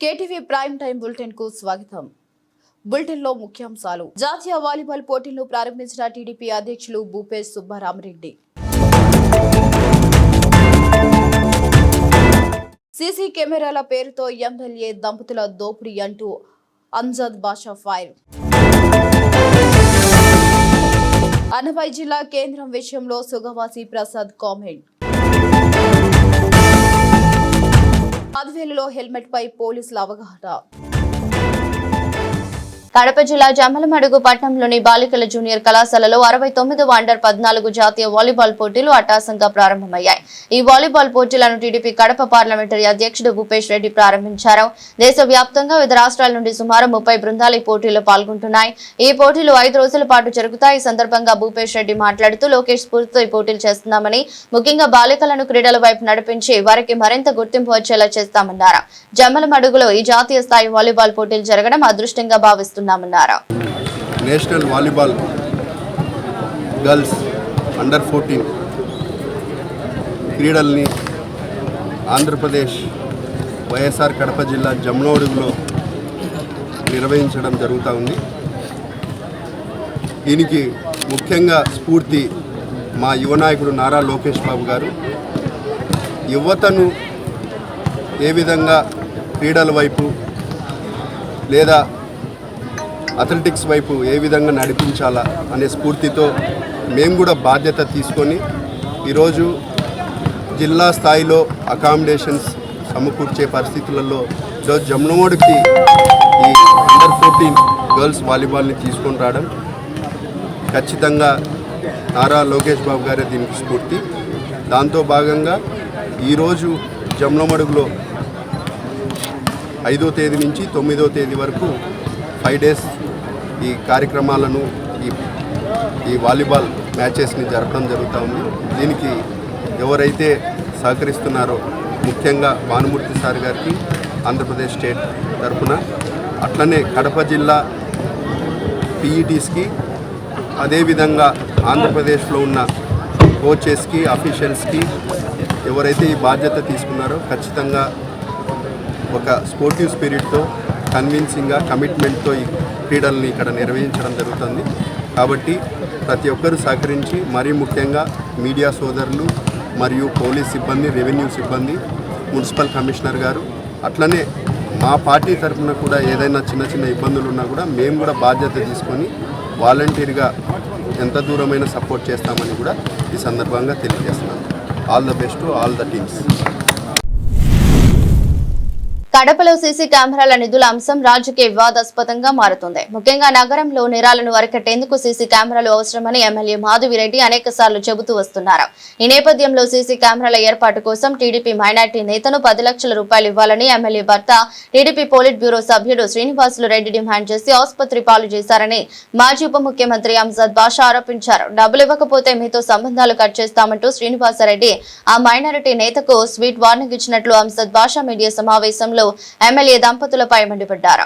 KTV prime time bulletin కు స్వాగతం. Bulletin లో ముఖ్యాంశాలు. జాతీయ వాలీబాల్ పోటీలను ప్రారంభించిన టీడీపీ అధ్యక్షులు భూపేష్ సుబ్బారామరెడ్డి. సీసీ కెమెరాల పేరుతో ఎమ్మెల్యే దంపతుల దోపిడీ అంటూ అంజద్ బాషా ఫైర్. అన్నమయ్య జిల్లా కేంద్రం విషయంలో సుగవాసి ప్రసాద్ కామెంట్. 10,000లో హెల్మెట్ పై పోలీసుల అవగాహన. కడప జిల్లా జమ్మలమడుగు పట్టణంలోని బాలికల జూనియర్ కళాశాలలో 69వ అండర్ 14 జాతీయ వాలీబాల్ పోటీలు అట్టాసంగా ప్రారంభమయ్యాయి. ఈ వాలీబాల్ పోటీలను టీడీపీ కడప పార్లమెంటరీ అధ్యక్షుడు భూపేష్ రెడ్డి ప్రారంభించారు. దేశవ్యాప్తంగా వివిధ రాష్ట్రాల నుండి సుమారు 30 బృందాలు ఈ పోటీలో పాల్గొంటున్నాయి. ఈ పోటీలు 5 రోజుల పాటు జరుగుతాయి. ఈ సందర్భంగా భూపేష్ రెడ్డి మాట్లాడుతూ లోకేష్ స్ఫూర్తితో ఈ పోటీలు చేస్తున్నామని, ముఖ్యంగా బాలికలను క్రీడల వైపు నడిపించి వారికి మరింత గుర్తింపు వచ్చేలా చేస్తామన్నారు. జమ్మలమడుగులో ఈ జాతీయ స్థాయి వాలీబాల్ పోటీలు జరగడం అదృష్టంగా భావిస్తున్నారు. నేషనల్ వాలీబాల్ గర్ల్స్ అండర్ 14 క్రీడల్ని ఆంధ్రప్రదేశ్ వైఎస్ఆర్ కడప జిల్లా జమ్మలమడుగులో నిర్వహించడం జరుగుతూ ఉంది. దీనికి ముఖ్యంగా స్ఫూర్తి మా యువ నాయకుడు నారా లోకేష్ బాబు గారు. యువతను ఏ విధంగా క్రీడల వైపు లేదా అథ్లెటిక్స్ వైపు ఏ విధంగా నడిపించాలా అనే స్ఫూర్తితో మేము కూడా బాధ్యత తీసుకొని ఈరోజు జిల్లా స్థాయిలో అకామిడేషన్స్ సమకూర్చే పరిస్థితులలో ఈరోజు జమ్మలమడుగుకి ఈ అండర్ 14 గర్ల్స్ వాలీబాల్ని తీసుకొని రావడం ఖచ్చితంగా నారా లోకేష్ బాబు గారే దీనికి స్ఫూర్తి. దాంతో భాగంగా ఈరోజు జమ్మలమడుగులో 5వ తేదీ నుంచి 9వ తేదీ వరకు 5 డేస్ ఈ కార్యక్రమాలను ఈ వాలీబాల్ మ్యాచెస్ని జరపడం జరుగుతూ ఉంది. దీనికి ఎవరైతే సహకరిస్తున్నారో ముఖ్యంగా భానుమూర్తి సార్ గారికి ఆంధ్రప్రదేశ్ స్టేట్ తరఫున, అట్లనే కడప జిల్లా పీఈటీస్కి, అదేవిధంగా ఆంధ్రప్రదేశ్లో ఉన్న కోచెస్కి, అఫీషియల్స్కి ఎవరైతే ఈ బాధ్యత తీసుకున్నారో ఖచ్చితంగా ఒక స్పోర్టివ్ స్పిరిట్తో, కన్విన్సింగ్గా, కమిట్మెంట్తో ఈ క్రీడల్ని ఇక్కడ నిర్వహించడం జరుగుతుంది. కాబట్టి ప్రతి ఒక్కరూ సహకరించి, మరీ ముఖ్యంగా మీడియా సోదరులు మరియు పోలీస్ సిబ్బంది, రెవెన్యూ సిబ్బంది, మున్సిపల్ కమిషనర్ గారు, అట్లనే మా పార్టీ తరఫున కూడా ఏదైనా చిన్న చిన్న ఇబ్బందులు ఉన్నా కూడా మేము కూడా బాధ్యత తీసుకొని వాలంటీర్గా ఎంత దూరమైన సపోర్ట్ చేస్తామని కూడా ఈ సందర్భంగా తెలియజేస్తున్నాను. All the best to all the teams. కడపలో సీసీ కెమెరాల నిధుల అంశం రాజకీయ వివాదాస్పదంగా మారుతుంది. ముఖ్యంగా నగరంలో నేరాలను అరికట్టేందుకు సీసీ కెమెరాలు అవసరమని ఎమ్మెల్యే మాధవిరెడ్డి అనేక సార్లు చెబుతూ వస్తున్నారు. ఈ నేపథ్యంలో సీసీ కెమెరాల ఏర్పాటు కోసం టీడీపీ మైనార్టీ నేతను 10 లక్షల రూపాయలు ఇవ్వాలని ఎమ్మెల్యే భర్త టీడీపీ పోలిట్ బ్యూరో సభ్యుడు శ్రీనివాసులు రెడ్డి డిమాండ్ చేసి ఆసుపత్రి పాలు చేశారని మాజీ ఉప ముఖ్యమంత్రి అంజద్ బాషా ఆరోపించారు. డబ్బులు ఇవ్వకపోతే మీతో సంబంధాలు కట్ చేస్తామంటూ శ్రీనివాసరెడ్డి ఆ మైనారిటీ నేతకు స్వీట్ వార్నింగ్ ఇచ్చినట్లు అంజద్ బాషా మీడియా సమావేశంలో ఎమ్మెల్యే దంపతులపై మండిపడ్డారు.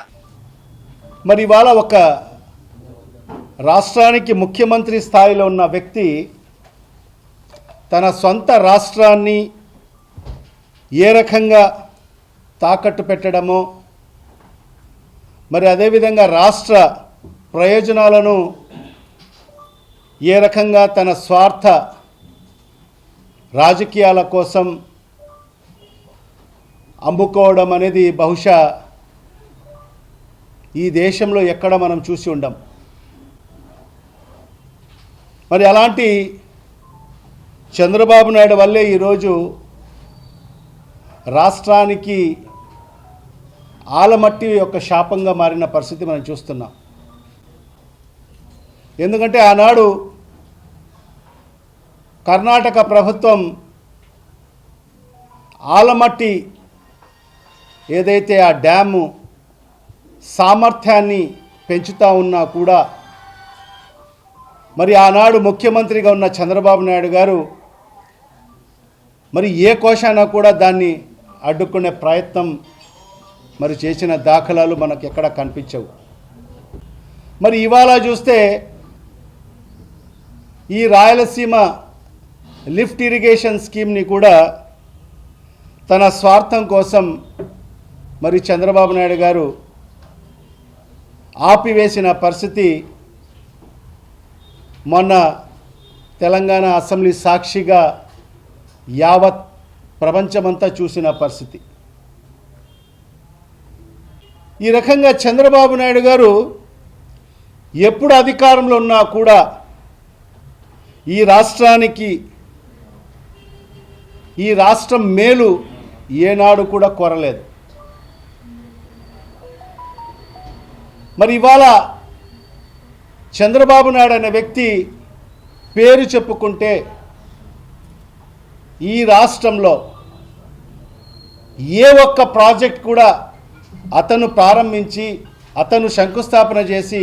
మరి ఇవాళ ఒక రాష్ట్రానికి ముఖ్యమంత్రి స్థాయిలో ఉన్న వ్యక్తి తన సొంత రాష్ట్రాన్ని ఏ రకంగా తాకట్టు పెట్టడమో, మరి అదేవిధంగా రాష్ట్ర ప్రయోజనాలను ఏ రకంగా తన స్వార్థ రాజకీయాల కోసం అమ్ముకోవడం అనేది బహుశా ఈ దేశంలో ఎక్కడ మనం చూసి ఉండం. మరి అలాంటి చంద్రబాబు నాయుడు వల్లే ఈరోజు రాష్ట్రానికి ఆలమట్టి యొక్క శాపంగా మారిన పరిస్థితి మనం చూస్తున్నాం. ఎందుకంటే ఆనాడు కర్ణాటక ప్రభుత్వం ఆలమట్టి ఏదైతే ఆ డ్యాము సామర్థ్యాన్ని పెంచుతూ ఉన్నా కూడా మరి ఆనాడు ముఖ్యమంత్రిగా ఉన్న చంద్రబాబు నాయుడు గారు మరి ఏ కోశాన కూడా దాన్ని అడ్డుకునే ప్రయత్నం మరి చేసిన దాఖలాలు మనకు ఎక్కడ కనిపించవు. మరి ఇవాళ చూస్తే ఈ రాయలసీమ లిఫ్ట్ ఇరిగేషన్ స్కీమ్ని కూడా తన స్వార్థం కోసం మరి చంద్రబాబు నాయుడు గారు ఆపివేసిన పరిస్థితి మొన్న తెలంగాణ అసెంబ్లీ సాక్షిగా యావత్ ప్రపంచమంతా చూసిన పరిస్థితి. ఈ రకంగా చంద్రబాబు నాయుడు గారు ఎప్పుడు అధికారంలో ఉన్నా కూడా ఈ రాష్ట్రానికి ఈ రాష్ట్రం మేలు ఏనాడు కూడా కోరలేదు. మరి ఇవాళ చంద్రబాబు నాయుడు అనే వ్యక్తి పేరు చెప్పుకుంటే ఈ రాష్ట్రంలో ఏ ఒక్క ప్రాజెక్ట్ కూడా అతను ప్రారంభించి అతను శంకుస్థాపన చేసి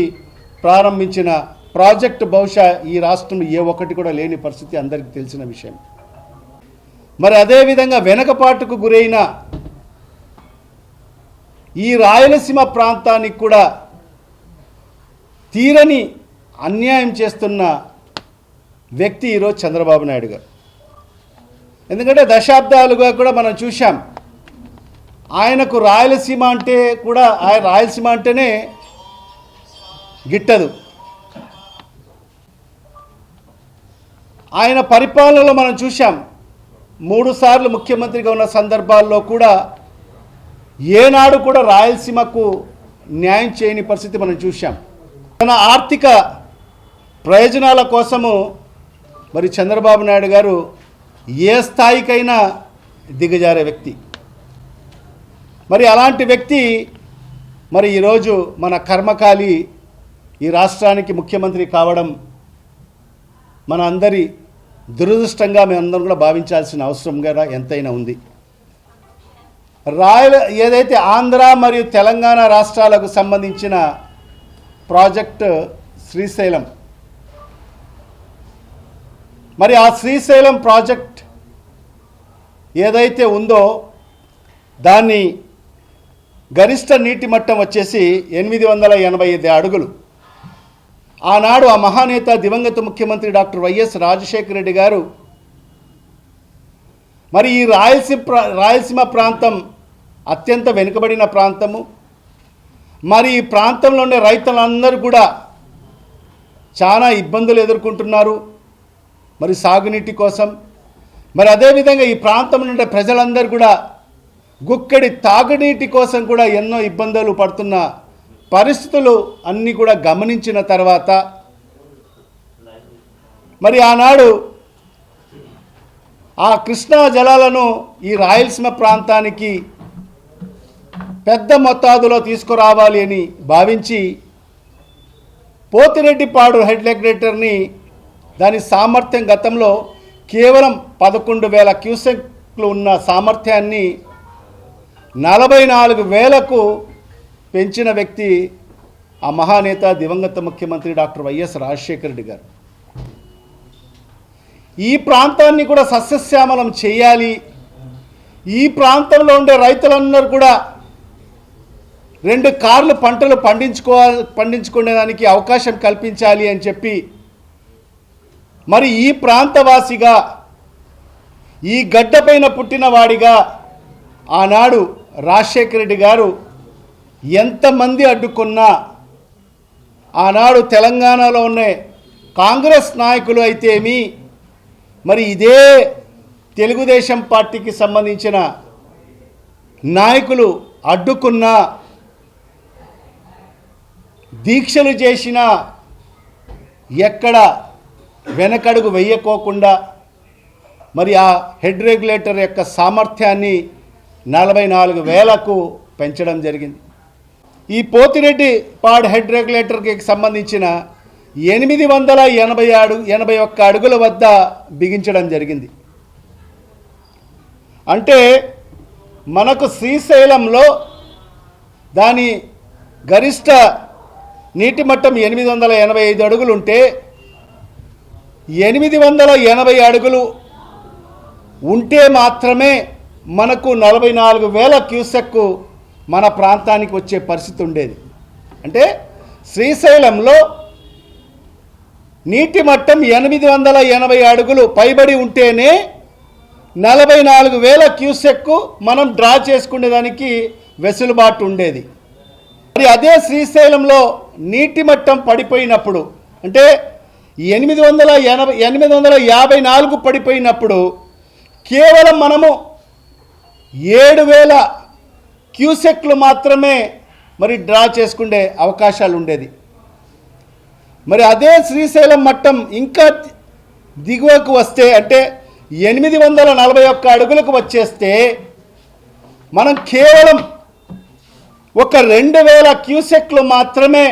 ప్రారంభించిన ప్రాజెక్టు బహుశా ఈ రాష్ట్రంలో ఏ ఒక్కటి కూడా లేని పరిస్థితి అందరికీ తెలిసిన విషయం. మరి అదేవిధంగా వెనకపాటుకు గురైన ఈ రాయలసీమ ప్రాంతానికి కూడా తీరని అన్యాయం చేస్తున్న వ్యక్తి ఈరోజు చంద్రబాబు నాయుడు గారు. ఎందుకంటే దశాబ్దాలుగా కూడా మనం చూశాం, ఆయనకు రాయలసీమ అంటే కూడా రాయలసీమ అంటేనే గిట్టదు. ఆయన పరిపాలనలో మనం చూశాం, 3 సార్లు ముఖ్యమంత్రిగా ఉన్న సందర్భాల్లో కూడా ఏనాడు కూడా రాయలసీమకు న్యాయం చేయని పరిస్థితి మనం చూశాం. తన ఆర్థిక ప్రయోజనాల కోసము మరి చంద్రబాబు నాయుడు గారు ఏ స్థాయికైనా దిగజారే వ్యక్తి. మరి అలాంటి వ్యక్తి మరి ఈరోజు మన కర్మకాలి ఈ రాష్ట్రానికి ముఖ్యమంత్రి కావడం మన అందరి దురదృష్టంగా మేమందరం కూడా భావించాల్సిన అవసరం కూడా ఎంతైనా ఉంది. ఏదైతే ఆంధ్ర మరియు తెలంగాణ రాష్ట్రాలకు సంబంధించిన ప్రాజెక్ట్ శ్రీశైలం, మరి ఆ శ్రీశైలం ప్రాజెక్ట్ ఏదైతే ఉందో దాన్ని గరిష్ట నీటి మట్టం వచ్చేసి 885 అడుగులు. ఆనాడు ఆ మహానేత దివంగత ముఖ్యమంత్రి డాక్టర్ వైఎస్ రాజశేఖర రెడ్డి గారు మరి ఈ రాయలసీమ ప్రాంతం అత్యంత వెనుకబడిన ప్రాంతము. మరి ఈ ప్రాంతంలో ఉండే రైతులందరూ కూడా చాలా ఇబ్బందులు ఎదుర్కొంటున్నారు మరి సాగునీటి కోసం. మరి అదేవిధంగా ఈ ప్రాంతంలో ఉండే ప్రజలందరూ కూడా గుక్కడి తాగునీటి కోసం కూడా ఎన్నో ఇబ్బందులు పడుతున్న పరిస్థితులు అన్నీ కూడా గమనించిన తర్వాత మరి ఆనాడు ఆ కృష్ణా జలాలను ఈ రాయలసీమ ప్రాంతానికి పెద్ద మొత్తాదులో తీసుకురావాలి అని భావించి పోతిరెడ్డిపాడు హెడ్ రెగ్యులేటర్ని దాని సామర్థ్యం గతంలో కేవలం 11,000 క్యూసెక్లు ఉన్న సామర్థ్యాన్ని 44,000కు పెంచిన వ్యక్తి ఆ మహానేత దివంగత ముఖ్యమంత్రి డాక్టర్ వైఎస్ రాజశేఖర రెడ్డి గారు. ఈ ప్రాంతాన్ని కూడా సస్యశ్యామలం చేయాలి, ఈ ప్రాంతంలో ఉండే రైతులందరూ కూడా 2 కార్లు పంటలు పండించుకునేదానికి అవకాశం కల్పించాలి అని చెప్పి మరి ఈ ప్రాంతవాసిగా ఈ గడ్డపైన పుట్టినవాడిగా ఆనాడు రాజశేఖర రెడ్డి గారు ఎంతమంది అడ్డుకున్నా ఆనాడు తెలంగాణలో ఉన్న కాంగ్రెస్ నాయకులు అయితేమి మరి ఇదే తెలుగుదేశం పార్టీకి సంబంధించిన నాయకులు అడ్డుకున్నా దీక్షలు చేసినా ఎక్కడ వెనకడుగు వేయకోకుండా మరి ఆ హెడ్ రెగ్యులేటర్ యొక్క సామర్థ్యాన్ని 44,000కు పెంచడం జరిగింది. ఈ పోతిరెడ్డిపాడు హెడ్ రెగ్యులేటర్కి సంబంధించిన 881 అడుగుల వద్ద బిగించడం జరిగింది. అంటే మనకు శ్రీశైలంలో దాని గరిష్ట నీటి మట్టం 885 అడుగులు ఉంటే 880 అడుగులు ఉంటే మాత్రమే మనకు 44,000 క్యూసెక్కు మన ప్రాంతానికి వచ్చే పరిస్థితి ఉండేది. అంటే శ్రీశైలంలో నీటి మట్టం 880 అడుగులు పైబడి ఉంటేనే 44,000 క్యూసెక్కు మనం డ్రా చేసుకునేదానికి వెసులుబాటు ఉండేది. మరి అదే శ్రీశైలంలో నీటి మట్టం పడిపోయినప్పుడు అంటే 854 పడిపోయినప్పుడు కేవలం మనము 7000 క్యూసెక్లు మాత్రమే మరి డ్రా చేసుకునే అవకాశాలు ఉండేది. మరి అదే శ్రీశైలం మట్టం ఇంకా దిగువకు వస్తే అంటే 841 అడుగులకు వచ్చేస్తే మనం కేవలం ఒక 2000 క్యూసెక్లు మాత్రమే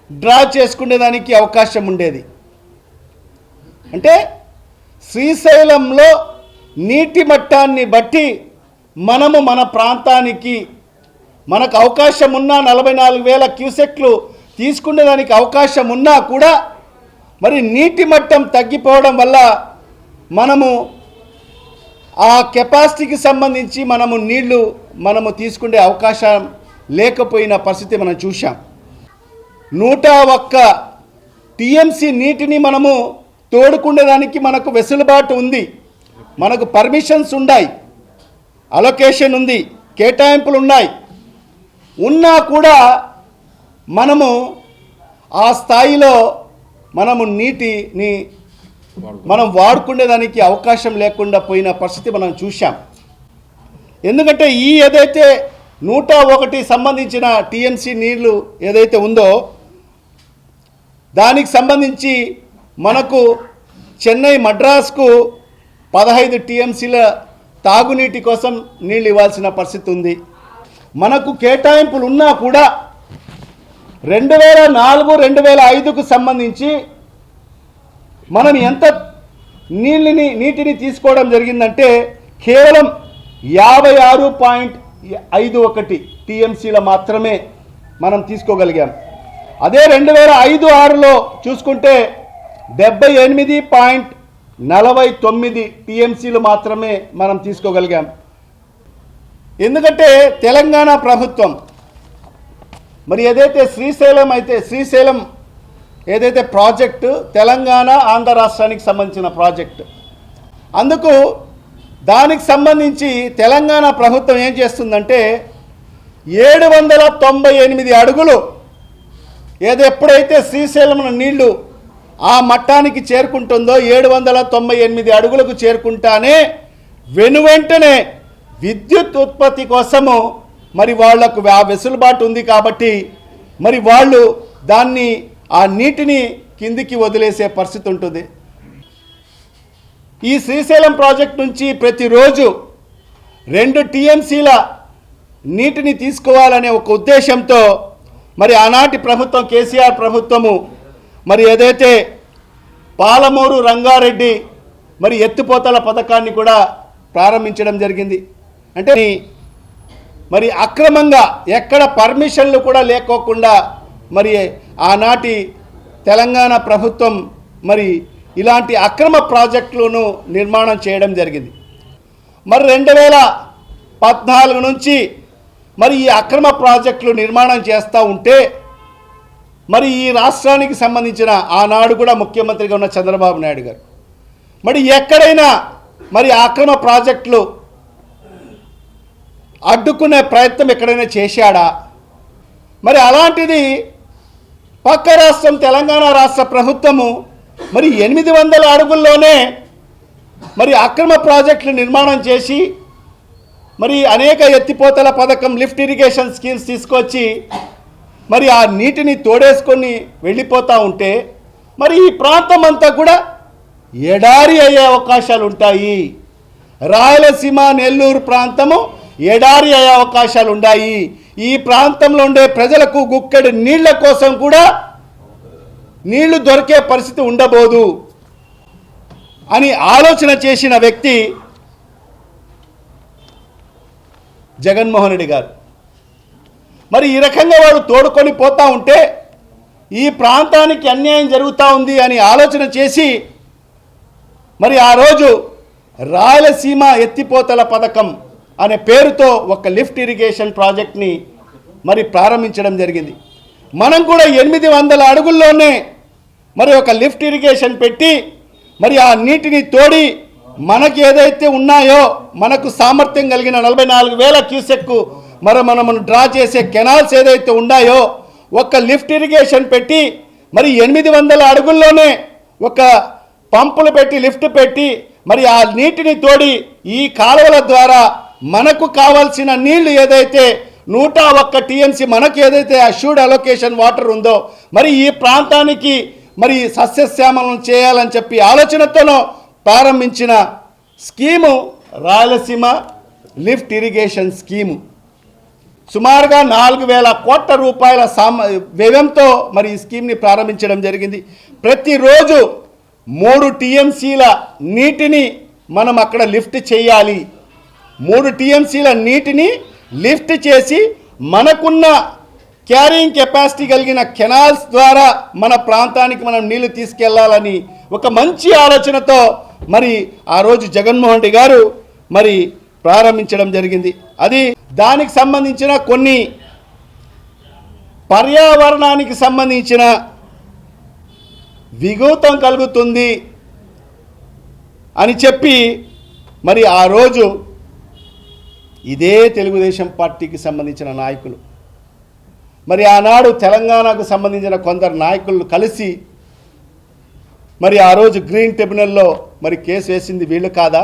డ్రా చేసుకునేదానికి అవకాశం ఉండేది. అంటే శ్రీశైలంలో నీటి మట్టాన్ని బట్టి మనము మన ప్రాంతానికి మనకు అవకాశం ఉన్న 44,000 క్యూసెక్లు తీసుకునేదానికి అవకాశం ఉన్నా కూడా మరి నీటి మట్టం తగ్గిపోవడం వల్ల మనము ఆ కెపాసిటీకి సంబంధించి మనము తీసుకునే అవకాశం లేకపోయిన పరిస్థితి మనం చూసాం. 101 టీఎంసీ నీటిని మనము తోడుకునేదానికి మనకు వెసులుబాటు ఉంది, మనకు పర్మిషన్స్ ఉన్నాయి, అలొకేషన్ ఉంది, కేటాయింపులు ఉన్నాయి. ఉన్నా కూడా మనము ఆ స్థాయిలో మనము నీటిని మనం వాడుకునేదానికి అవకాశం లేకుండా పోయిన పరిస్థితి మనం చూసాం. ఎందుకంటే ఏదైతే 101 సంబంధించిన టీఎంసీ నీళ్లు ఏదైతే ఉందో దానికి సంబంధించి మనకు చెన్నై మద్రాస్కు 15 టీఎంసీల తాగునీటి కోసం నీళ్ళు ఇవ్వాల్సిన పరిస్థితి ఉంది. మనకు కేటాయింపులు ఉన్నా కూడా 2004-2005కు సంబంధించి మనం ఎంత నీటిని తీసుకోవడం జరిగిందంటే కేవలం 56.51 టీఎంసీల మాత్రమే మనం తీసుకోగలిగాం. అదే 2005-06లో చూసుకుంటే 78.49 టీఎంసీలు మాత్రమే మనం తీసుకోగలిగాం. ఎందుకంటే తెలంగాణ ప్రభుత్వం మరి ఏదైతే శ్రీశైలం ఏదైతే ప్రాజెక్టు తెలంగాణ ఆంధ్ర రాష్ట్రానికి సంబంధించిన ప్రాజెక్టు, అందుకు దానికి సంబంధించి తెలంగాణ ప్రభుత్వం ఏం చేస్తుందంటే 798 అడుగులు ఎప్పుడైతే శ్రీశైలం నీళ్లు ఆ మట్టానికి చేరుకుంటుందో 798 అడుగులకు చేరుకుంటానే వెనువెంటనే విద్యుత్ ఉత్పత్తి కోసము మరి వాళ్లకు ఆ వెసులుబాటు ఉంది కాబట్టి మరి వాళ్ళు ఆ నీటిని కిందికి వదిలేసే పరిస్థితి ఉంటుంది. ఈ శ్రీశైలం ప్రాజెక్ట్ నుంచి ప్రతిరోజు 2 టీఎంసీల నీటిని తీసుకోవాలనే ఒక ఉద్దేశంతో మరి ఆనాటి ప్రభుత్వం కేసీఆర్ ప్రభుత్వము మరి ఏదైతే పాలమూరు రంగారెడ్డి మరి ఎత్తిపోతల పథకాన్ని కూడా ప్రారంభించడం జరిగింది. అంటే మరి అక్రమంగా ఎక్కడ పర్మిషన్లు కూడా లేకోకుండా మరి ఆనాటి తెలంగాణ ప్రభుత్వం మరి ఇలాంటి అక్రమ ప్రాజెక్టులను నిర్మాణం చేయడం జరిగింది. మరి 2014 నుంచి మరి ఈ అక్రమ ప్రాజెక్టులు నిర్మాణం చేస్తూ ఉంటే మరి ఈ రాష్ట్రానికి సంబంధించిన ఆనాడు కూడా ముఖ్యమంత్రిగా ఉన్న చంద్రబాబు నాయుడు గారు మరి ఎక్కడైనా మరి అక్రమ ప్రాజెక్టులు అడ్డుకునే ప్రయత్నం ఎక్కడైనా చేశాడా? మరి అలాంటిది పక్క రాష్ట్రం తెలంగాణ రాష్ట్ర ప్రభుత్వము మరి 800 అడుగుల్లోనే మరి అక్రమ ప్రాజెక్టులు నిర్మాణం చేసి మరి అనేక ఎత్తిపోతల పథకం లిఫ్ట్ ఇరిగేషన్ స్కీమ్స్ తీసుకొచ్చి మరి ఆ నీటిని తోడేసుకొని వెళ్ళిపోతూ ఉంటే మరి ఈ ప్రాంతం అంతా కూడా ఎడారి అయ్యే అవకాశాలు ఉంటాయి. రాయలసీమ నెల్లూరు ప్రాంతము ఎడారి అయ్యే అవకాశాలు ఉన్నాయి. ఈ ప్రాంతంలో ఉండే ప్రజలకు గుక్కెడు నీళ్ల కోసం కూడా నీళ్లు దొరికే పరిస్థితి ఉండబోదు అని ఆలోచన చేసిన వ్యక్తి జగన్మోహన్ రెడ్డి గారు. మరి ఈ రకంగా వాడు తోడుకొని పోతా ఉంటే ఈ ప్రాంతానికి అన్యాయం జరుగుతూ ఉంది అని ఆలోచన చేసి మరి ఆ రోజు రాయలసీమ ఎత్తిపోతల పథకం అనే పేరుతో ఒక లిఫ్ట్ ఇరిగేషన్ ప్రాజెక్ట్ని మరి ప్రారంభించడం జరిగింది. మనం కూడా 800 అడుగుల్లోనే మరి ఒక లిఫ్ట్ ఇరిగేషన్ పెట్టి మరి ఆ నీటిని తోడి మనకి ఏదైతే ఉన్నాయో మనకు సామర్థ్యం కలిగిన 44,000 క్యూసెక్ మనం డ్రా చేసే కెనాల్స్ ఏదైతే ఉన్నాయో ఒక లిఫ్ట్ ఇరిగేషన్ పెట్టి మరి 800 అడుగుల్లోనే ఒక పంపులు పెట్టి లిఫ్ట్ పెట్టి మరి ఆ నీటిని తోడి ఈ కాలువల ద్వారా మనకు కావాల్సిన నీళ్లు ఏదైతే 101 టీఎంసీ మనకు ఏదైతే అష్యూర్డ్ అలొకేషన్ వాటర్ ఉందో మరి ఈ ప్రాంతానికి మరి సస్యశ్యామలం చేయాలని చెప్పి ఆలోచనతోనో ప్రారంభించిన scheme Rayalaseema lift irrigation scheme. సుమారుగా 4,000 కోట్ల రూపాయల వ్యయంతో మరి ఈ స్కీమ్ని ప్రారంభించడం జరిగింది. ప్రతిరోజు 3 టీఎంసీల నీటిని మనం అక్కడ లిఫ్ట్ చేయాలి. 3 టీఎంసీల నీటిని లిఫ్ట్ చేసి మనకున్న క్యారింగ్ కెపాసిటీ కలిగిన కెనాల్స్ ద్వారా మన ప్రాంతానికి మనం నీళ్లు తీసుకెళ్లాలని ఒక మంచి ఆలోచనతో మరి ఆ రోజు జగన్మోహన్ రెడ్డి గారు మరి ప్రారంభించడం జరిగింది. అది దానికి సంబంధించిన కొన్ని పర్యావరణానికి సంబంధించిన విఘాతం కలుగుతుంది అని చెప్పి మరి ఆ రోజు ఇదే తెలుగుదేశం పార్టీకి సంబంధించిన నాయకులు మరి ఆనాడు తెలంగాణకు సంబంధించిన కొందరు నాయకులు కలిసి మరి ఆ రోజు గ్రీన్ ట్రిబ్యునల్లో మరి కేసు వేసింది వీళ్ళు కాదా?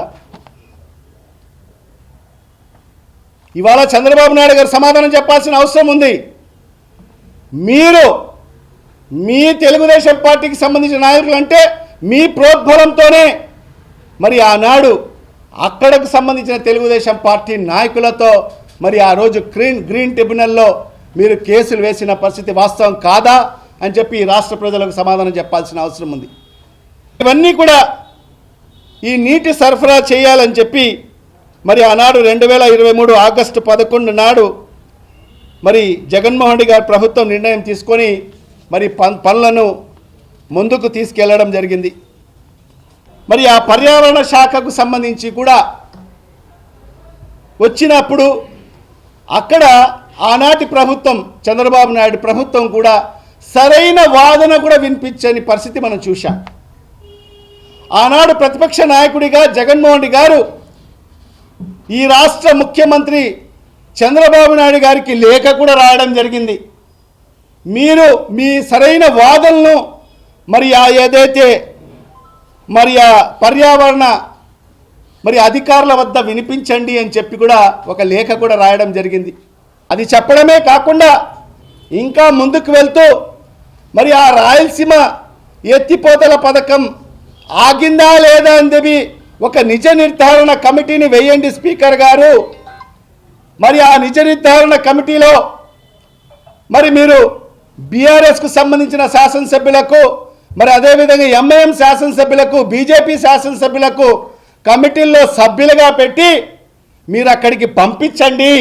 ఇవాళ చంద్రబాబు నాయుడు గారు సమాధానం చెప్పాల్సిన అవసరం ఉంది. మీరు మీ తెలుగుదేశం పార్టీకి సంబంధించిన నాయకులు అంటే మీ ప్రోద్బలంతోనే మరి ఆనాడు అక్కడకు సంబంధించిన తెలుగుదేశం పార్టీ నాయకులతో మరి ఆ రోజు గ్రీన్ ట్రిబ్యునల్లో మీరు కేసులు వేసిన పరిస్థితి వాస్తవం కాదా అని చెప్పి ఈ రాష్ట్ర ప్రజలకు సమాధానం చెప్పాల్సిన అవసరం ఉంది. ఇవన్నీ కూడా ఈ నీటి సరఫరా చేయాలని చెప్పి మరి ఆనాడు 2023 ఆగస్టు 11 నాడు మరి జగన్మోహన్ రెడ్డి గారి ప్రభుత్వం నిర్ణయం తీసుకొని మరి పనులను ముందుకు తీసుకెళ్లడం జరిగింది. మరి ఆ పర్యావరణ శాఖకు సంబంధించి కూడా వచ్చినప్పుడు అక్కడ ఆనాటి ప్రభుత్వం చంద్రబాబు నాయుడు ప్రభుత్వం కూడా సరైన వాదన కూడా వినిపించని పరిస్థితి మనం చూశాం. ఆనాడు ప్రతిపక్ష నాయకుడిగా జగన్మోహన్ రెడ్డి గారు ఈ రాష్ట్ర ముఖ్యమంత్రి చంద్రబాబు నాయుడు గారికి లేఖ కూడా రాయడం జరిగింది. మీరు మీ సరైన వాదనలను మరి ఏదైతే మరి ఆ పర్యావరణ మరి అధికారుల వద్ద వినిపించండి అని చెప్పి కూడా ఒక లేఖ కూడా రాయడం జరిగింది. అది చెప్పడమే కాకుండా ఇంకా ముందుకు వెళ్తూ మరి ఆ రాయలసీమ ఎత్తిపోతల పథకం ఆగిందా లేదా అని చెప్పి ఒక నిజ నిర్ధారణ కమిటీని వేయండి స్పీకర్ గారు. మరి ఆ నిజ నిర్ధారణ కమిటీలో మరి మీరు బీఆర్ఎస్కు సంబంధించిన శాసనసభ్యులకు మరి అదేవిధంగా ఎంఐఎం శాసనసభ్యులకు బీజేపీ శాసనసభ్యులకు కమిటీల్లో సభ్యులుగా పెట్టి మీరు అక్కడికి పంపించండి.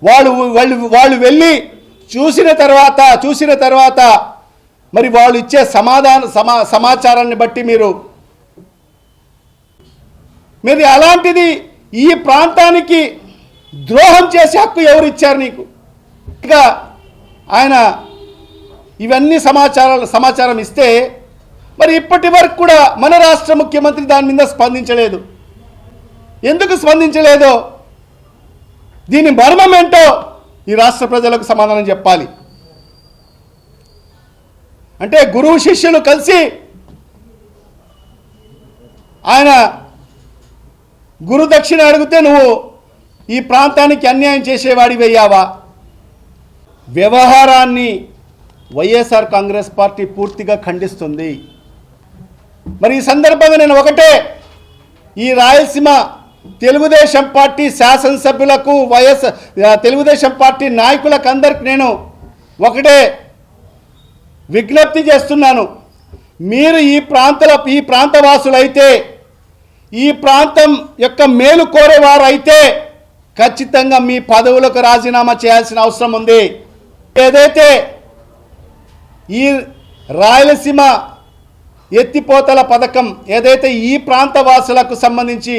వాళ్ళు వెళ్ళి చూసిన తర్వాత మరి వాళ్ళు ఇచ్చే సమాచారాన్ని బట్టి మీరు అలాంటిది ఈ ప్రాంతానికి ద్రోహం చేసే హక్కు ఎవరు ఇచ్చారు నీకు? ఇక ఆయన ఇవన్నీ సమాచారం ఇస్తే మరి ఇప్పటి వరకు కూడా మన రాష్ట్ర ముఖ్యమంత్రి దాని మీద స్పందించలేదు. ఎందుకు స్పందించలేదో దీని మర్మం ఏంటో ఈ రాష్ట్ర ప్రజలకు సమాధానం చెప్పాలి. అంటే గురువు శిష్యులు కలిసి ఆయన గురు దక్షిణ అడిగితే నువ్వు ఈ ప్రాంతానికి అన్యాయం చేసేవాడి వెయ్యావా? వ్యవహారాన్ని వైఎస్ఆర్ కాంగ్రెస్ పార్టీ పూర్తిగా ఖండిస్తుంది. మరి ఈ సందర్భంగా నేను ఒకటే ఈ రాయలసీమ తెలుగుదేశం పార్టీ శాసనసభ్యులకు తెలుగుదేశం పార్టీ నాయకులకు అందరికి నేను ఒకటే విజ్ఞప్తి చేస్తున్నాను. మీరు ఈ ప్రాంతవాసులైతే ఈ ప్రాంతం యొక్క మేలు కోరేవారైతే ఖచ్చితంగా మీ పదవులకు రాజీనామా చేయాల్సిన అవసరం ఉంది. ఏదైతే ఈ రాయలసీమ ఎత్తిపోతల పథకం ఏదైతే ఈ ప్రాంత వాసులకు సంబంధించి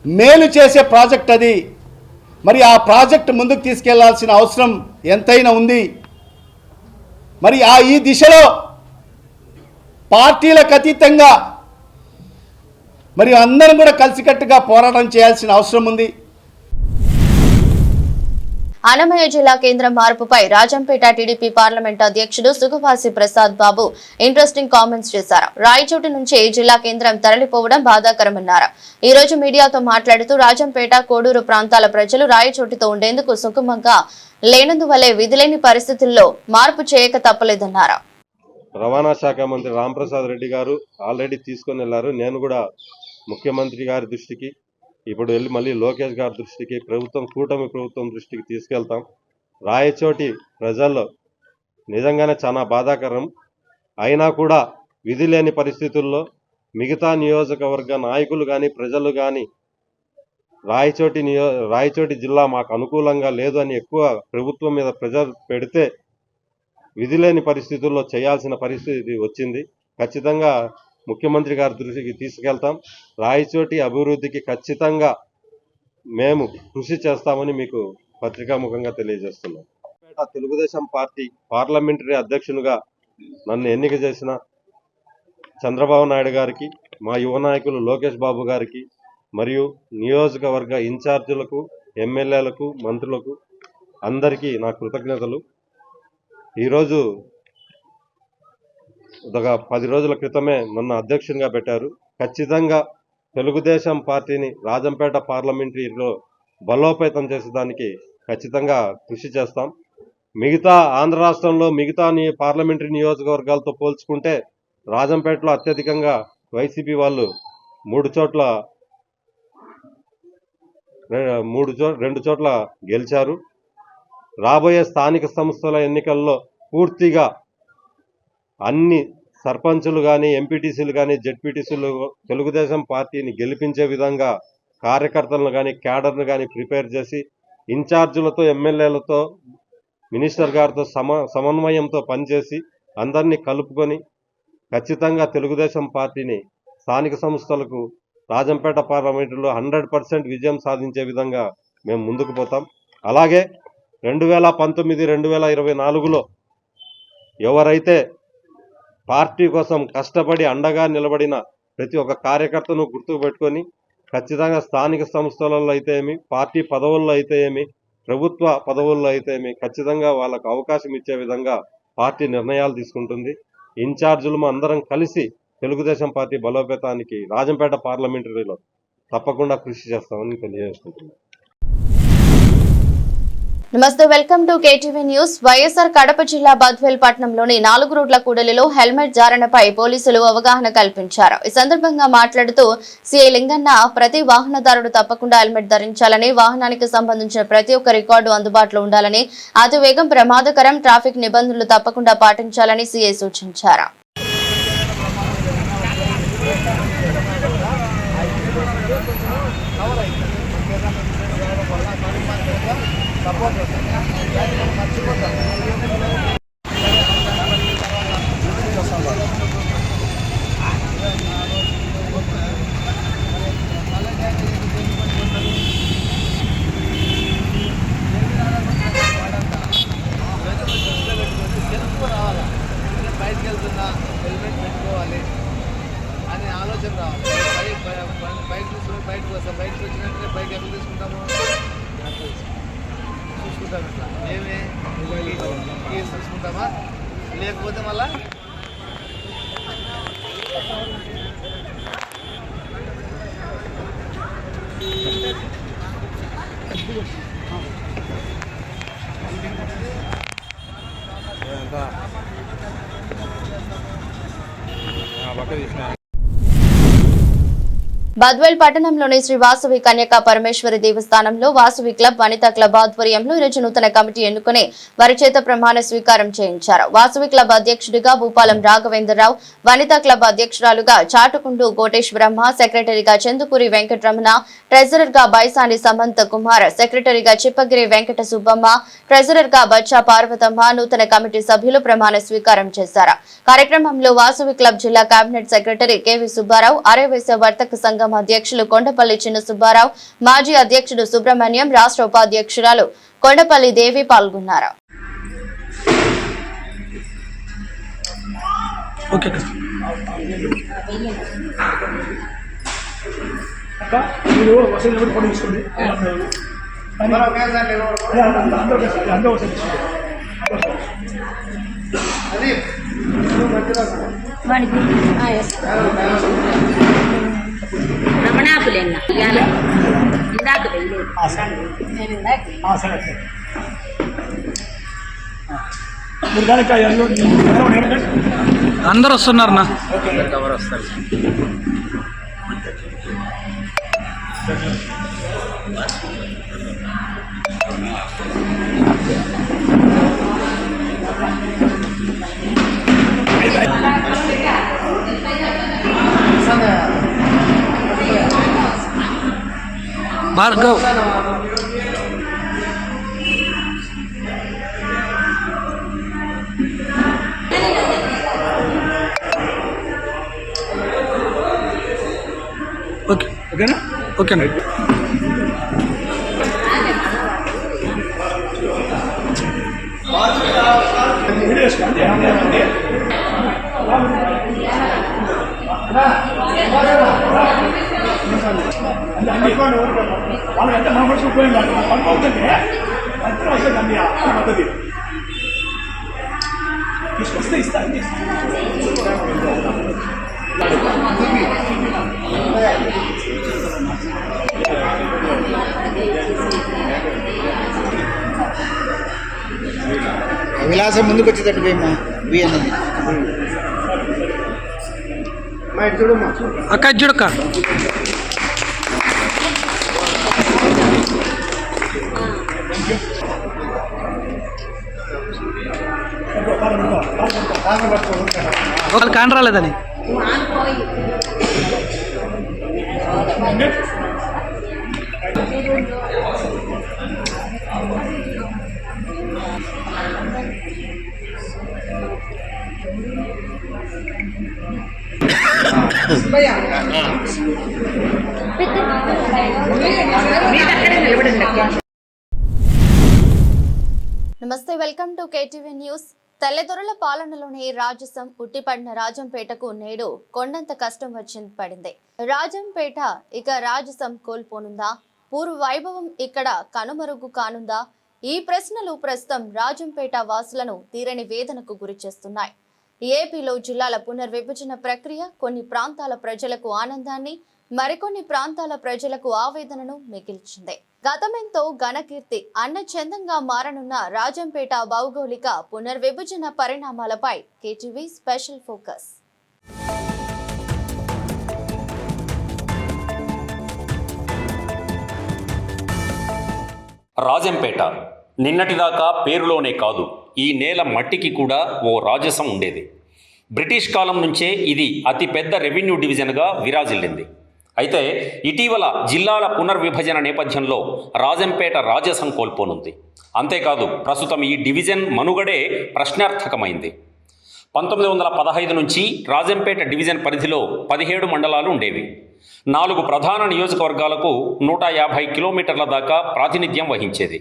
మేలు చేసే ప్రాజెక్ట్ అది, మరి ఆ ప్రాజెక్ట్ ముందుకు తీసుకెళ్లాల్సిన అవసరం ఎంతైనా ఉంది. మరి ఈ దిశలో పార్టీలకు అతీతంగా మరి అందరం కూడా కలిసికట్టుగా పోరాటం చేయాల్సిన అవసరం ఉంది. అన్నమయ్య జిల్లా కేంద్రం మార్పుపై రాజంపేట టీడీపీ పార్లమెంట్ అధ్యక్షుడు సుగవాసి ప్రసాద్ బాబు ఇంట్రెస్టింగ్ కామెంట్స్ చేశారు. రాయచోటి నుంచి జిల్లా కేంద్రం తరలిపోవడం బాధాకరమన్నారు. ఈ రోజు మీడియాతో మాట్లాడుతూ రాజంపేట కోడూరు ప్రాంతాల ప్రజలు రాయచోటితో ఉండేందుకు సుగమంగా లేనందువల్లే విధిలేని పరిస్థితుల్లో మార్పు చేయక తప్పలేదన్నారు. రవాణా శాఖ మంత్రి రాంప్రసాద్ రెడ్డి గారు ఆల్రెడీ తీసుకొని వెళ్లారు. నేను కూడా ముఖ్యమంత్రి గారి దృష్టికి ఇప్పుడు వెళ్ళి మళ్ళీ లోకేష్ గారి దృష్టికి కూటమి ప్రభుత్వం దృష్టికి తీసుకెళ్తాం. రాయచోటి ప్రజల్లో నిజంగానే చాలా బాధాకరం. అయినా కూడా విధి లేని పరిస్థితుల్లో మిగతా నియోజకవర్గ నాయకులు కానీ ప్రజలు కానీ రాయచోటి జిల్లా మాకు అనుకూలంగా లేదు అని ఎక్కువ ప్రభుత్వం మీద ప్రెజర్ పెడితే విధి లేని పరిస్థితుల్లో చేయాల్సిన పరిస్థితి వచ్చింది. ఖచ్చితంగా ముఖ్యమంత్రి గారి దృష్టికి తీసుకెళ్తాం. రాయచోటి అభివృద్ధికి ఖచ్చితంగా మేము కృషి చేస్తామని మీకు పత్రికాముఖంగా తెలియజేస్తున్నాం. తెలుగుదేశం పార్టీ పార్లమెంటరీ అధ్యక్షునిగా నన్ను ఎన్నిక చేసిన చంద్రబాబు నాయుడు గారికి, మా యువ నాయకులు లోకేష్ బాబు గారికి మరియు నియోజకవర్గ ఇన్ఛార్జీలకు, ఎమ్మెల్యేలకు, మంత్రులకు అందరికీ నా కృతజ్ఞతలు. ఈరోజు ఒక 10 రోజుల క్రితమే నన్ను అధ్యక్షునిగా పెట్టారు. ఖచ్చితంగా తెలుగుదేశం పార్టీని రాజంపేట పార్లమెంటరీలో బలోపేతం చేసేదానికి ఖచ్చితంగా కృషి చేస్తాం. మిగతా ఆంధ్ర రాష్ట్రంలో మిగతా పార్లమెంటరీ నియోజకవర్గాలతో పోల్చుకుంటే రాజంపేటలో అత్యధికంగా వైసీపీ వాళ్ళు 2 చోట్ల గెలిచారు. రాబోయే స్థానిక సంస్థల ఎన్నికల్లో పూర్తిగా అన్ని సర్పంచులు కానీ, ఎంపీటీసీలు కానీ, జెడ్పీటీసీలు తెలుగుదేశం పార్టీని గెలిపించే విధంగా కార్యకర్తలను కానీ, క్యాడర్ను కానీ ప్రిపేర్ చేసి ఇన్ఛార్జీలతో, ఎమ్మెల్యేలతో, మినిస్టర్ గారితో సమన్వయంతో పనిచేసి అందరినీ కలుపుకొని ఖచ్చితంగా తెలుగుదేశం పార్టీని స్థానిక సంస్థలకు రాజంపేట పార్లమెంటులో 100% విజయం సాధించే విధంగా మేము ముందుకు పోతాం. అలాగే 2019-2024లో ఎవరైతే పార్టీ కోసం కష్టపడి అండగా నిలబడిన ప్రతి ఒక్క కార్యకర్తను గుర్తుకు పెట్టుకొని ఖచ్చితంగా స్థానిక సంస్థలలో అయితే ఏమి, పార్టీ పదవుల్లో అయితే ఏమి, ప్రభుత్వ పదవుల్లో అయితే ఏమి ఖచ్చితంగా వాళ్ళకు అవకాశం ఇచ్చే విధంగా పార్టీ నిర్ణయాలు తీసుకుంటుంది. ఇన్ఛార్జీలు అందరం కలిసి తెలుగుదేశం పార్టీ బలోపేతానికి రాజంపేట పార్లమెంటరీలో తప్పకుండా కృషి చేస్తామని తెలియజేసుకుంటున్నాం. నమస్తే, welcome to KTV news. YSR Kadapa జిల్లా బద్వేల్ పట్టణంలోని 4 రోడ్ల కూడలిలో హెల్మెట్ జారణపై పోలీసులు అవగాహన కల్పించారు. ఈ సందర్భంగా మాట్లాడుతూ సిఐ లింగన్న ప్రతి వాహనదారుడు తప్పకుండా హెల్మెట్ ధరించాలని, వాహనానికి సంబంధించిన ప్రతి ఒక్క రికార్డు అందుబాటులో ఉండాలని, అతి వేగం ప్రమాదకరం, ట్రాఫిక్ నిబంధనలు తప్పకుండా పాటించాలని సిఐ సూచించారు. బయటకు వెళ్తున్నా హెల్మెట్ పెట్టుకోవాలి అనే ఆలోచన రావాలి. బైక్ తీసుకుని బయటకు వస్తాం. బయటకు వచ్చినట్టే బైక్ ఎక్కడ తీసుకుంటాము, చూసుకుంటాం. ఇట్లా మేమే కేసు తీసుకుంటామా, లేకపోతే మళ్ళా బద్వేల్ పట్టణంలోని శ్రీ వాసవి కన్యకా పరమేశ్వరి దేవస్థానంలో వాసవి క్లబ్, వనితా క్లబ్ ఆధ్వర్యంలో ఈరోజు నూతన కమిటీ ఎన్నుకుని వారి చేత ప్రమాణ స్వీకారం చేయించారు. వాసవి క్లబ్ అధ్యక్షుడిగా భూపాలం రాఘవేంద్రరావు, వనితా క్లబ్ అధ్యక్షురాలుగా చాటుకుండు కోటేశ్వరమ్మ, సెక్రటరీగా చందుకూరి వెంకటరమణ, ట్రెజరర్ గా బైసాని సమంత కుమార్, సెక్రటరీగా చిప్పగిరి వెంకట సుబ్బమ్మ, ట్రెజరర్ గా బచ్చా పార్వతమ్మ నూతన కమిటీ సభ్యులు ప్రమాణ స్వీకారం చేశారు. కార్యక్రమంలో వాసవి క్లబ్ జిల్లా కేబినెట్ సెక్రటరీ కెవి సుబ్బారావు, ఆర్యవైశ్య వర్తక సంఘం అధ్యక్షులు కొండపల్లి చిన్న సుబ్బారావు, మాజీ అధ్యక్షుడు సుబ్రహ్మణ్యం, రాష్ట్ర ఉపాధ్యక్షురాలు కొండపల్లి దేవి పాల్గొన్నారు. రమణాపులేన్న ఇందాక వెళ్ళలేదు అందరు వస్తున్నారన్నా భార్గవ్ ఓకే ఓకేనా ఓకేనా వాళ్ళకంటే మన మనుషులు ఉపయోగం పనుకోవద్దంటే అంతా వస్తుందండి పద్ధతి తీసుకొస్తే ఇస్తాను విలాసం ముందుకు వచ్చేటట్టు వేయమ్మా వి అన్నది అక్క చూడక్క వాళ్ళు కాని రాలేదని నమస్తే, వెల్కమ్ టు కేటీవీ న్యూస్. తెల్లదొరల పాలనలోని రాజసం ఉట్టిపడిన రాజంపేటకు నేడు కొండంత కష్టం పడింది. రాజంపేట ఇక రాజసం కోల్పోనుందా? పూర్వ వైభవం ఇక్కడ కనుమరుగు కానుందా? ఈ ప్రశ్నలు ప్రస్తుతం రాజంపేట వాసులను తీరని వేదనకు గురిచేస్తున్నాయి. ఏపీలో జిల్లాల పునర్విభజన ప్రక్రియ కొన్ని ప్రాంతాల ప్రజలకు ఆనందాన్ని, మరికొన్ని ప్రాంతాల ప్రజలకు ఆవేదనను మిగిల్చింది. గతమెంతో ఘనకీర్తి అన్నచందంగా మారనున్న రాజంపేట భౌగోళిక పునర్విభజన పరిణామాలపై కేటీవీ స్పెషల్ ఫోకస్. రాజంపేట నిన్నటిదాకా పేరులోనే కాదు, ఈ నేల మట్టికి కూడా ఓ రాజసం ఉండేది. బ్రిటిష్ కాలం నుంచే ఇది అతిపెద్ద రెవెన్యూ డివిజన్గా విరాజిల్లింది. అయితే ఇటీవల జిల్లాల పునర్విభజన నేపథ్యంలో రాజంపేట రాజసం కోల్పోనుంది. అంతేకాదు ప్రస్తుతం ఈ డివిజన్ మనుగడే ప్రశ్నార్థకమైంది. 1915 నుంచి రాజంపేట డివిజన్ పరిధిలో 17 మండలాలు ఉండేవి. 4 ప్రధాన నియోజకవర్గాలకు 150 కిలోమీటర్ల దాకా ప్రాతినిధ్యం వహించేది.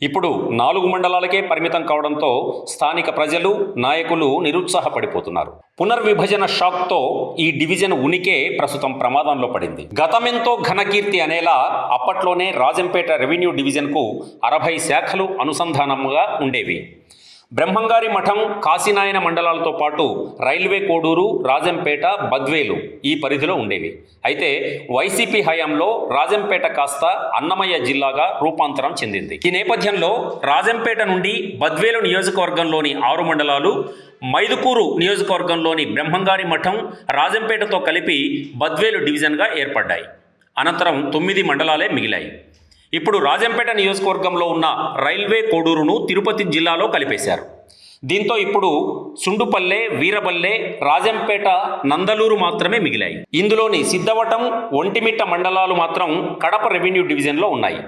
ఇప్పుడు 4 మండలాలకే పరిమితం కావడంతో స్థానిక ప్రజలు, నాయకులు నిరుత్సాహపడిపోతున్నారు. పునర్విభజన షాక్తో ఈ డివిజన్ ఉనికే ప్రస్తుతం ప్రమాదంలో పడింది. గతమెంతో ఘనకీర్తి అనేలా అప్పట్లోనే రాజంపేట రెవెన్యూ డివిజన్కు 60 శాఖలు అనుసంధానంగా ఉండేవి. బ్రహ్మంగారి మఠం, కాశీనాయన మండలాలతో పాటు రైల్వే కోడూరు, రాజంపేట, బద్వేలు ఈ పరిధిలో ఉండేవి. అయితే వైసీపీ హయాంలో రాజంపేట కాస్త అన్నమయ్య జిల్లాగా రూపాంతరం చెందింది. ఈ నేపథ్యంలో రాజంపేట నుండి బద్వేలు నియోజకవర్గంలోని 6 మండలాలు, మైదుకూరు నియోజకవర్గంలోని బ్రహ్మంగారి మఠం, రాజంపేటతో కలిపి బద్వేలు డివిజన్గా ఏర్పడ్డాయి. అనంతరం 9 మండలాలే మిగిలాయి. ఇప్పుడు రాజంపేట నియోజకవర్గంలో ఉన్న రైల్వే కోడూరును తిరుపతి జిల్లాలో కలిపేశారు. దీంతో ఇప్పుడు సుండుపల్లె, వీరబల్లె, రాజంపేట, నందలూరు మాత్రమే మిగిలాయి. ఇందులోని సిద్ధవటం, ఒంటిమిట్ట మండలాలు మాత్రం కడప రెవెన్యూ డివిజన్లో ఉన్నాయి.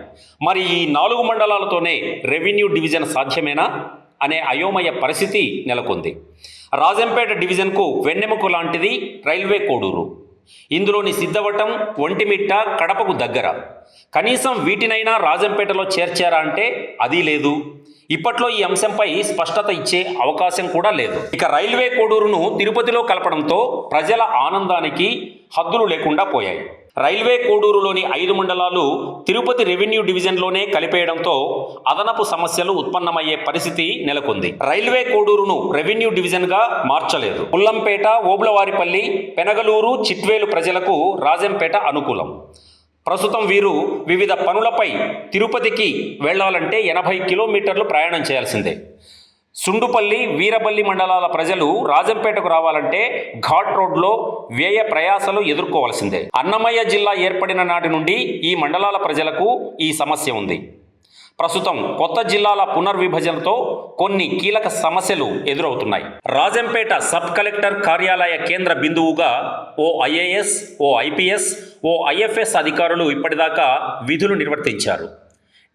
మరి ఈ 4 మండలాలతోనే రెవెన్యూ డివిజన్ సాధ్యమేనా అనే అయోమయ పరిస్థితి నెలకొంది. రాజంపేట డివిజన్కు వెన్నెముక లాంటిది రైల్వే కోడూరు. ఇందులోని సిద్ధవటం, ఒంటిమిట్ట కడపకు దగ్గర. కనీసం వీటినైనా రాజంపేటలో చేర్చారా అంటే అది లేదు. ఇప్పట్లో ఈ అంశంపై స్పష్టత ఇచ్చే అవకాశం కూడా లేదు. ఇక రైల్వే కోడూరును తిరుపతిలో కలపడంతో ప్రజల ఆనందానికి హద్దులు లేకుండా పోయాయి. రైల్వే కోడూరులోని 5 మండలాలు తిరుపతి రెవెన్యూ డివిజన్లోనే కలిపేయడంతో అదనపు సమస్యలు ఉత్పన్నమయ్యే పరిస్థితి నెలకొంది. రైల్వే కోడూరును రెవెన్యూ డివిజన్గా మార్చలేదు. పుల్లంపేట, ఓబులవారిపల్లి, పెనగలూరు, చిట్వేలు ప్రజలకు రాజంపేట అనుకూలం. ప్రస్తుతం వీరు వివిధ పనులపై తిరుపతికి వెళ్లాలంటే 80 కిలోమీటర్లు ప్రయాణం చేయాల్సిందే. సుండుపల్లి, వీరపల్లి మండలాల ప్రజలు రాజంపేటకు రావాలంటే ఘాట్ రోడ్లో వ్యయ ప్రయాసలు ఎదుర్కోవాల్సిందే. అన్నమయ్య జిల్లా ఏర్పడిన నాటి నుండి ఈ మండలాల ప్రజలకు ఈ సమస్య ఉంది. ప్రస్తుతం కొత్త జిల్లాల పునర్విభజనతో కొన్ని కీలక సమస్యలు ఎదురవుతున్నాయి. రాజంపేట సబ్ కలెక్టర్ కార్యాలయ కేంద్ర బిందువుగా ఓ ఐఏఎస్, ఓ ఐపీఎస్, ఓ ఐఎఫ్ఎస్ అధికారులు ఇప్పటిదాకా విధులు నిర్వర్తించారు.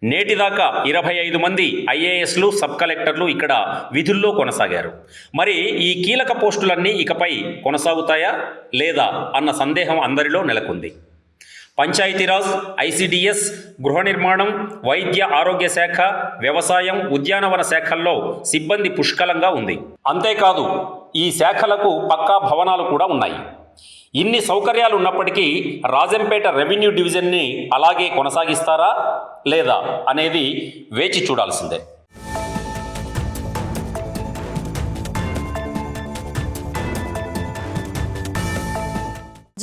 నేటిదాకా 25 మంది ఐఏఎస్లు, సబ్ కలెక్టర్లు ఇక్కడ విధుల్లో కొనసాగారు. మరి ఈ కీలక పోస్టులన్నీ ఇకపై కొనసాగుతాయా లేదా అన్న సందేహం అందరిలో నెలకొంది. పంచాయతీరాజ్, ఐసిడిఎస్, గృహ నిర్మాణం, వైద్య ఆరోగ్య శాఖ, వ్యవసాయం, ఉద్యానవన శాఖల్లో సిబ్బంది పుష్కలంగా ఉంది. అంతేకాదు ఈ శాఖలకు పక్కా భవనాలు కూడా ఉన్నాయి. ఇన్ని సౌకర్యాలు ఉన్నప్పటికీ రాజంపేట రెవెన్యూ డివిజన్ని అలాగే కొనసాగిస్తారా లేదా అనేది వేచి చూడాల్సిందే.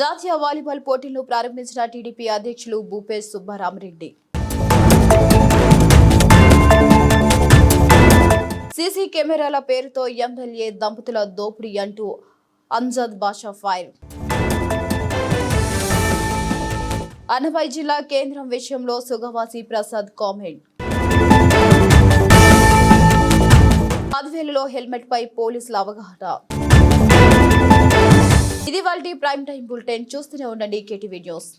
జాతీయ వాలీబాల్ పోటీలను ప్రారంభించిన టీడీపీ అధ్యక్షులు భూపేష్ సుబ్బారామరెడ్డి. సీసీ కెమెరాల పేరుతో ఎమ్మెల్యే దంపతుల దోపిడీ అంటూ అంజద్ బాషా ఫైర్. అన్నమయ్య జిల్లా కేంద్రం విషయంలో సుగవాసి ప్రసాద్ కామెంట్. 10,000లో హెల్మెట్ పై పోలీసుల అవగాహన. ఇది వాళ్ళ ప్రైమ్ టైం బులెటిన్. చూస్తూనే ఉండండి కేటీవీ న్యూస్.